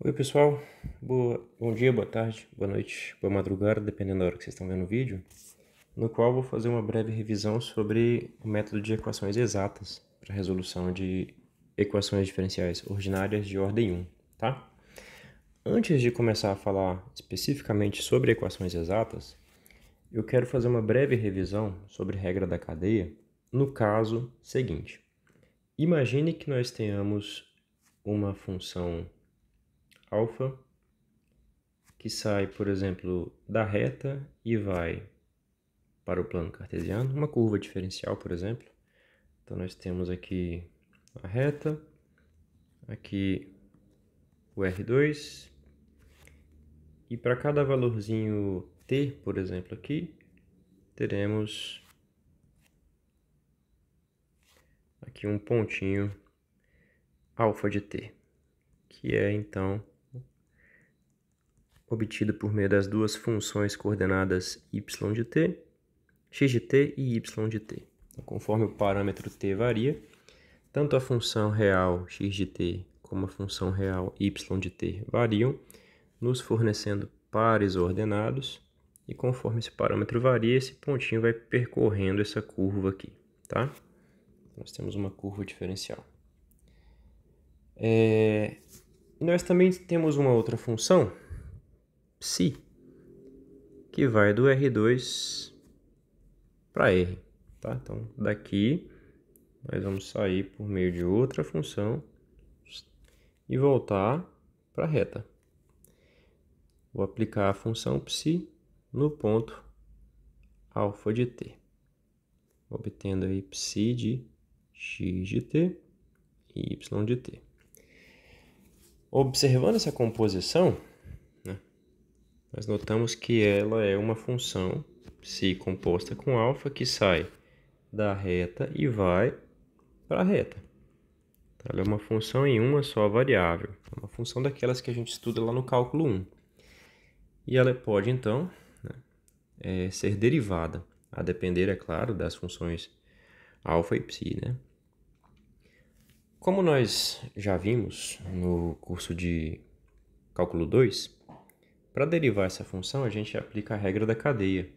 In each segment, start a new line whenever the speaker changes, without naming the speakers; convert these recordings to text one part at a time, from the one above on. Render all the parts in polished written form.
Oi pessoal, bom dia, boa tarde, boa noite, boa madrugada, dependendo da hora que vocês estão vendo o vídeo, no qual vou fazer uma breve revisão sobre o método de equações exatas para resolução de equações diferenciais ordinárias de ordem 1, tá? Antes de começar a falar especificamente sobre equações exatas, eu quero fazer uma breve revisão sobre regra da cadeia no caso seguinte. Imagine que nós tenhamos uma função alfa que sai, por exemplo, da reta e vai para o plano cartesiano, uma curva diferencial, por exemplo. Então, nós temos aqui a reta, aqui o R2, e para cada valorzinho t, por exemplo, aqui, teremos aqui um pontinho alfa de t, que é, então, obtido por meio das duas funções coordenadas y de t, x de t e y de t. Então, conforme o parâmetro t varia, tanto a função real x de t como a função real y de t variam, nos fornecendo pares ordenados, e conforme esse parâmetro varia, esse pontinho vai percorrendo essa curva aqui, tá? Nós temos uma curva diferencial. Nós também temos uma outra função, psi, que vai do R2 para R, tá? Então, daqui nós vamos sair por meio de outra função e voltar para a reta. Vou aplicar a função psi no ponto alfa de t, obtendo aí psi de x de t e y de t. Observando essa composição, né, nós notamos que ela é uma função psi composta com alfa que sai da reta e vai para a reta. Então, ela é uma função em uma só variável, é uma função daquelas que a gente estuda lá no cálculo 1. E ela pode, então, ser derivada, a depender, é claro, das funções alfa e psi, né? Como nós já vimos no curso de cálculo 2, para derivar essa função, a gente aplica a regra da cadeia.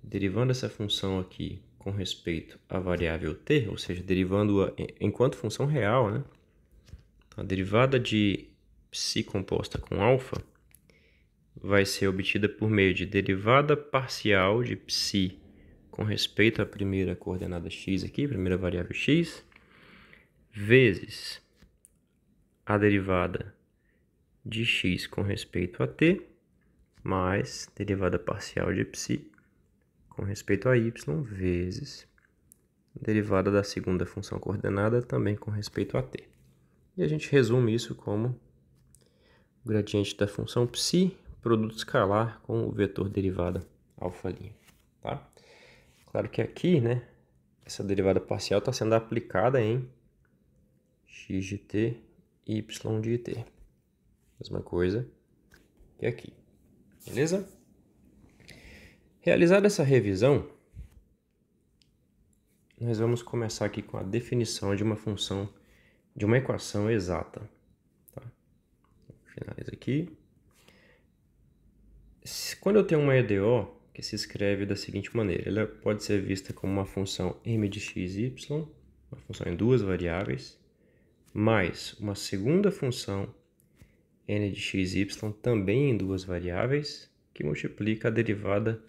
Derivando essa função aqui com respeito à variável t, ou seja, derivando-a enquanto função real, né? Então, a derivada de psi composta com alfa vai ser obtida por meio de derivada parcial de psi com respeito à primeira coordenada x aqui, primeira variável x, vezes a derivada de x com respeito a t, mais derivada parcial de psi com respeito a y, vezes a derivada da segunda função coordenada também com respeito a t. E a gente resume isso como o gradiente da função psi, produto escalar com o vetor derivada alfa', tá? Claro que aqui, né, essa derivada parcial está sendo aplicada em x de t e y de t. Mesma coisa que aqui, beleza? Realizada essa revisão, nós vamos começar aqui com a definição de uma função, de uma equação exata. Tá? Finaliza aqui. Quando eu tenho uma EDO, que se escreve da seguinte maneira, ela pode ser vista como uma função m de x e y, uma função em duas variáveis, mais uma segunda função n de x e y também em duas variáveis, que multiplica a derivada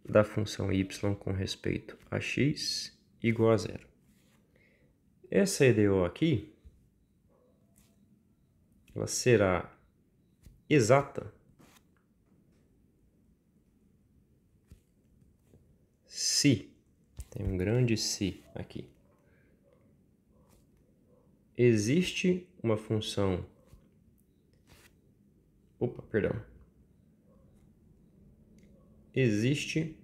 da função y com respeito a x igual a zero. Essa EDO aqui, ela será exata se, tem um grande se aqui, existe uma função, existe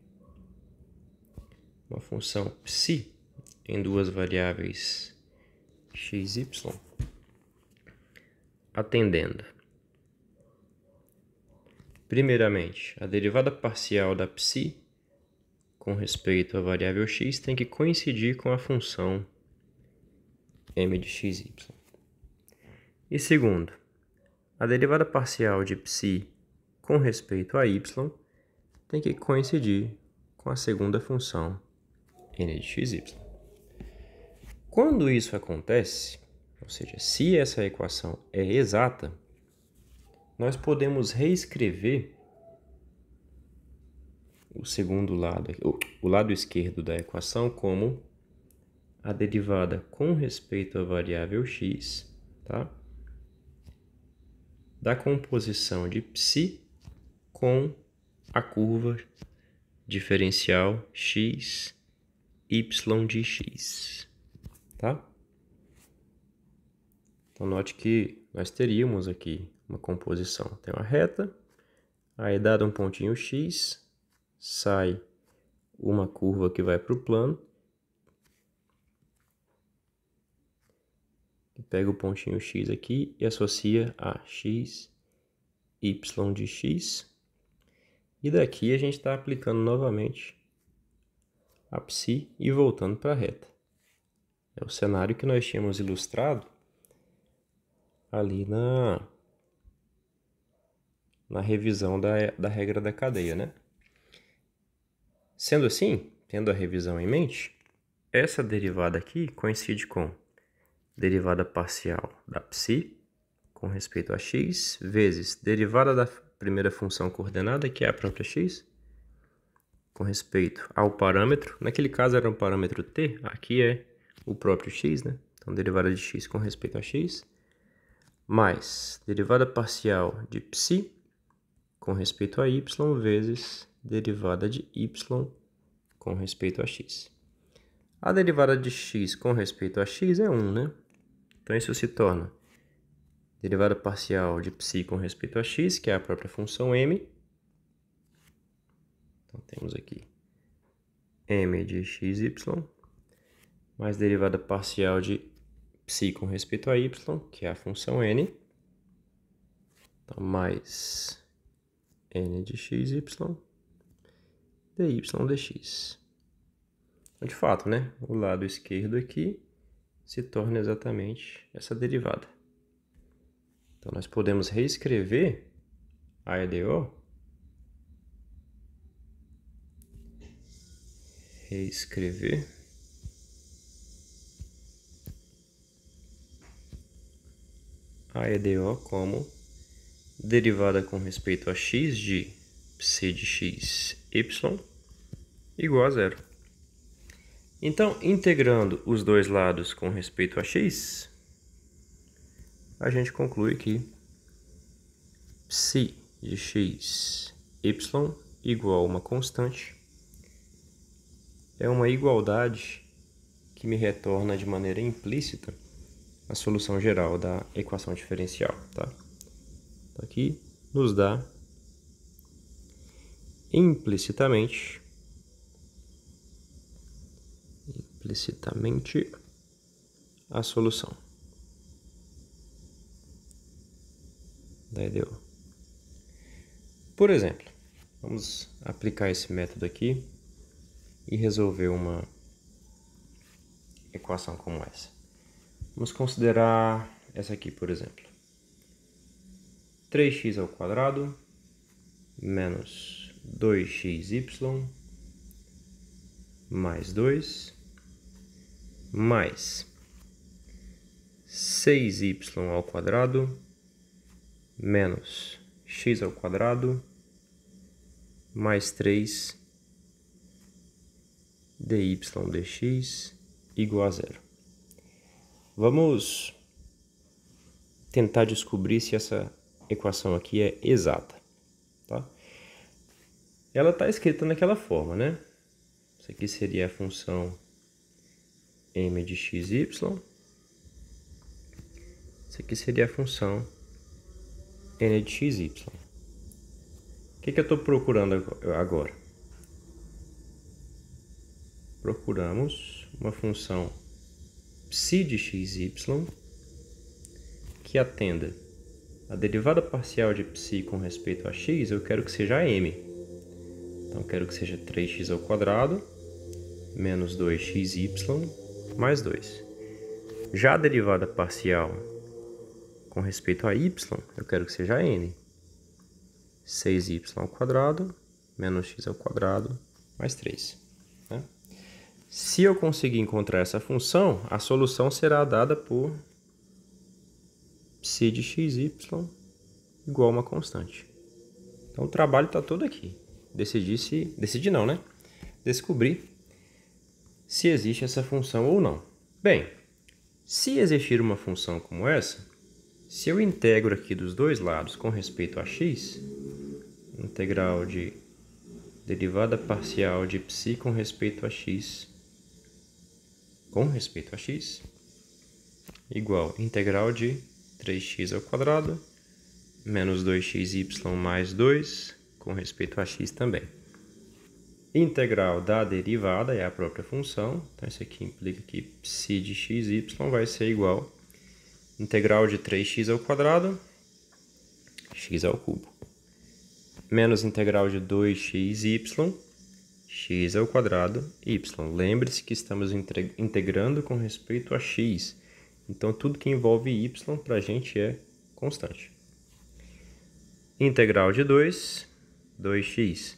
uma função psi em duas variáveis x e y, atendendo primeiramente a derivada parcial da psi com respeito à variável x tem que coincidir com a função m de x e y. E segundo, a derivada parcial de psi com respeito a y tem que coincidir com a segunda função n de xy. Quando isso acontece, ou seja, se essa equação é exata, nós podemos reescrever o segundo lado, o lado esquerdo da equação, como a derivada com respeito à variável x, tá? Da composição de psi com a curva diferencial x, y de x, tá? Então, note que nós teríamos aqui uma composição. Tem uma reta, aí dado um pontinho x, sai uma curva que vai para o plano, pega o pontinho x aqui e associa a x, y de x. E daqui a gente está aplicando novamente a psi e voltando para a reta. É o cenário que nós tínhamos ilustrado ali na revisão da regra da cadeia, né? Sendo assim, tendo a revisão em mente, essa derivada aqui coincide com derivada parcial da psi com respeito a x, vezes derivada da primeira função coordenada, que é a própria x, com respeito ao parâmetro. Naquele caso era um parâmetro t, aqui é o próprio x, né? Então, derivada de x com respeito a x, mais derivada parcial de psi com respeito a y, vezes derivada de y com respeito a x. A derivada de x com respeito a x é 1, né? Então, isso se torna derivada parcial de psi com respeito a x, que é a própria função m. Então, temos aqui m de xy, mais derivada parcial de psi com respeito a y, que é a função n. Então, mais n de xy, dy dx. Então, de fato, né? O lado esquerdo aqui se torna exatamente essa derivada. Então, nós podemos reescrever a EDO como derivada com respeito a x de psi de x, y, igual a zero. Então, integrando os dois lados com respeito a x, a gente conclui que psi de x, y igual a uma constante é uma igualdade que me retorna de maneira implícita a solução geral da equação diferencial, tá? Então, aqui nos dá implicitamente a solução da EDO. Por exemplo, vamos aplicar esse método aqui e resolver uma equação como essa. Vamos considerar essa aqui, por exemplo. 3x ao quadrado menos 2xy mais 2 mais 6y ao quadrado menos x ao quadrado mais 3 dy dx igual a zero. Vamos tentar descobrir se essa equação aqui é exata, tá? Ela está escrita naquela forma, né? Isso aqui seria a função m de xy. Isso aqui seria a função n de xy. O que eu estou procurando agora? Procuramos uma função psi de xy que atenda a derivada parcial de psi com respeito a x. Eu quero que seja m. Então, eu quero que seja 3x ao quadrado menos 2xy mais 2. Já a derivada parcial com respeito a y, eu quero que seja n. 6y² menos x² mais 3. Né? Se eu conseguir encontrar essa função, a solução será dada por psi de xy igual a uma constante. Então o trabalho está todo aqui. Decidir não, né? Descobrir se existe essa função ou não. Bem, se existir uma função como essa, se eu integro aqui dos dois lados com respeito a x, integral de derivada parcial de psi com respeito a x, igual integral de 3x² menos 2xy mais 2 com respeito a x também. Integral da derivada é a própria função, então isso aqui implica que psi de xy vai ser igual integral de 3x², x², menos integral de 2xy, x², y. Lembre-se que estamos integrando com respeito a x, então tudo que envolve y para a gente é constante. Integral de 2x,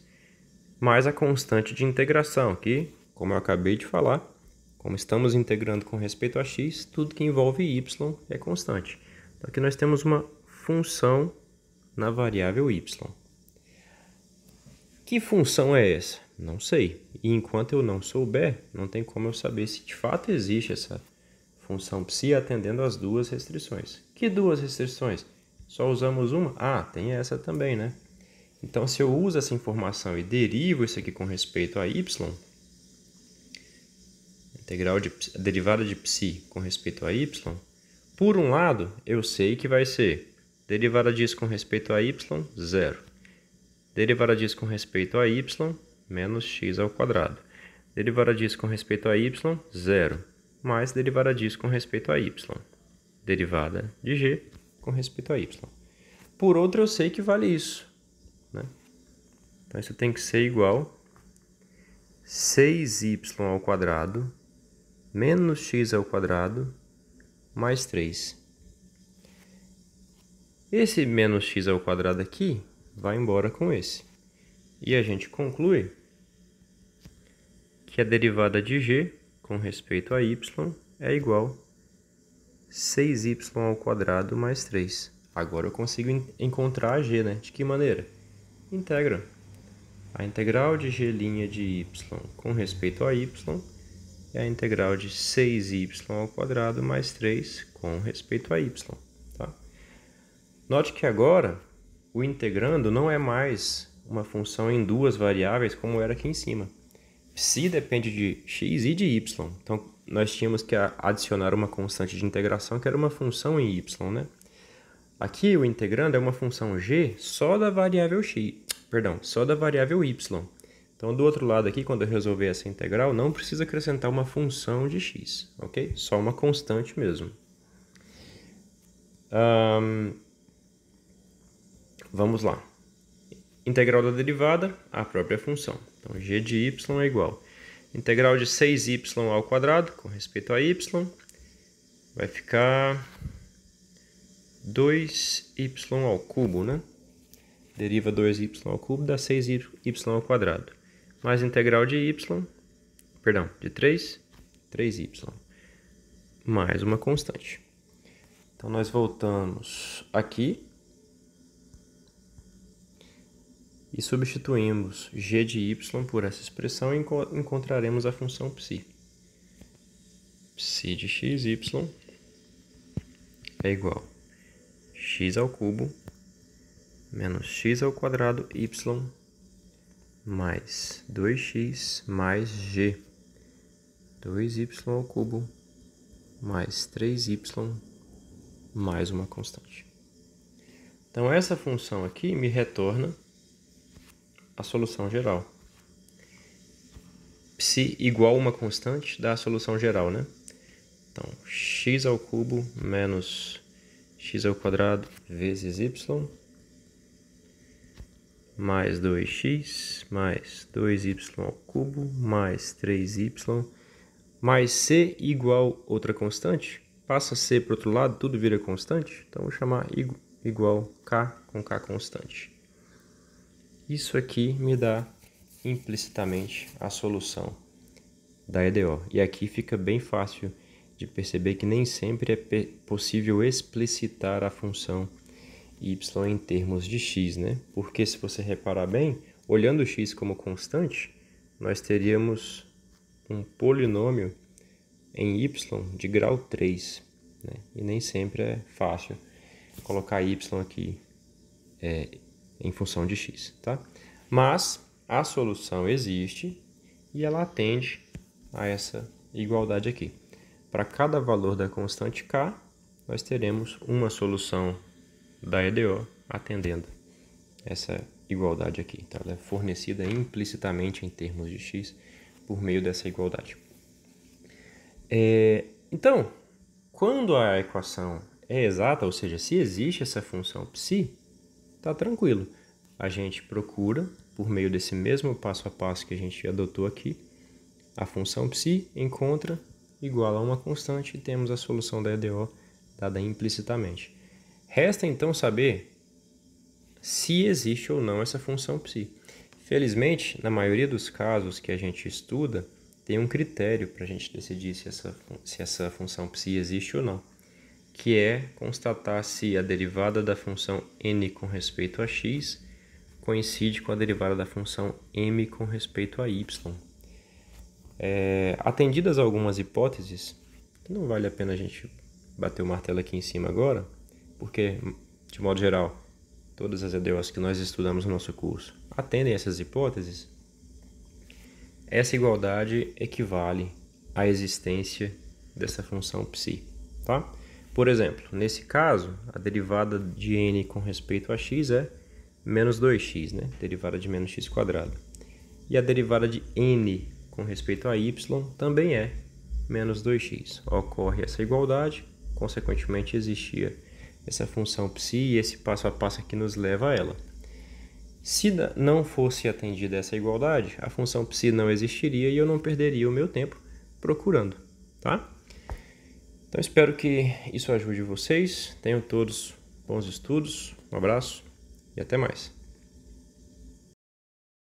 mais a constante de integração, que, como eu acabei de falar, como estamos integrando com respeito a x, tudo que envolve y é constante. Então aqui nós temos uma função na variável y. Que função é essa? Não sei. E enquanto eu não souber, não tem como eu saber se de fato existe essa função psi atendendo às duas restrições. Que duas restrições? Só usamos uma? Ah, tem essa também, né? Então, se eu uso essa informação e derivo isso aqui com respeito a y, integral de derivada de psi com respeito a y, por um lado, eu sei que vai ser derivada disso com respeito a y, 0. Derivada disso com respeito a y, menos x². Derivada disso com respeito a y, 0. Mais derivada disso com respeito a y. Derivada de g com respeito a y. Por outro, eu sei que vale isso. Né? Então, isso tem que ser igual a 6y² menos x² mais 3. Esse menos x² aqui vai embora com esse. E a gente conclui que a derivada de g com respeito a y é igual a 6y² mais 3. Agora eu consigo encontrar a g, né? De que maneira? Integra. A integral de g' de y com respeito a y é a integral de 6y² mais 3 com respeito a y. Tá? Note que agora o integrando não é mais uma função em duas variáveis como era aqui em cima. Psi depende de x e de y. Então, nós tínhamos que adicionar uma constante de integração que era uma função em y, né? Aqui o integrando é uma função g só da variável só da variável y. Então, do outro lado aqui, quando eu resolver essa integral, não precisa acrescentar uma função de x, ok? Só uma constante mesmo. Vamos lá. Integral da derivada, a própria função. Então, g de y é igual a integral de 6y² com respeito a y, vai ficar 2y², né? Deriva 2y³ dá 6y². Mais integral de de 3y. Mais uma constante. Então, nós voltamos aqui e substituímos g de y por essa expressão e encontraremos a função psi. Psi de xy é igual a x² menos x² y mais 2x mais g. 2y³ mais 3y mais uma constante. Então, essa função aqui me retorna a solução geral. Psi igual a uma constante dá a solução geral, né? Então, x³ menos x² vezes y mais 2x mais 2y³ mais 3y mais c igual outra constante, passa a ser para o outro lado, tudo vira constante. Então, vou chamar igual k com k constante. Isso aqui me dá implicitamente a solução da EDO. E aqui fica bem fácil de perceber que nem sempre é possível explicitar a função y em termos de x, né? Porque se você reparar bem, olhando x como constante, nós teríamos um polinômio em y de grau 3, né? E nem sempre é fácil colocar y aqui em função de x, tá? Mas a solução existe e ela atende a essa igualdade aqui. Para cada valor da constante k, nós teremos uma solução da EDO atendendo essa igualdade aqui. Então, ela é fornecida implicitamente em termos de x por meio dessa igualdade. Então, quando a equação é exata, ou seja, se existe essa função psi, está tranquilo. A gente procura, por meio desse mesmo passo a passo que a gente adotou aqui, a função psi, encontra, igual a uma constante e temos a solução da EDO dada implicitamente. Resta então saber se existe ou não essa função psi. Felizmente, na maioria dos casos que a gente estuda, tem um critério para a gente decidir se essa função psi existe ou não, que é constatar se a derivada da função n com respeito a x coincide com a derivada da função m com respeito a y. Atendidas algumas hipóteses, não vale a pena a gente bater o martelo aqui em cima agora, porque, de modo geral, todas as EDOs que nós estudamos no nosso curso atendem essas hipóteses. Essa igualdade equivale à existência dessa função psi, tá? Por exemplo, nesse caso, a derivada de n com respeito a x é menos 2x, né? Derivada de menos x quadrado. E a derivada de n com respeito a y também é menos 2x. Ocorre essa igualdade, consequentemente existia essa função psi e esse passo a passo aqui nos leva a ela. Se não fosse atendida essa igualdade, a função psi não existiria e eu não perderia o meu tempo procurando, tá? Então espero que isso ajude vocês. Tenham todos bons estudos. Um abraço e até mais.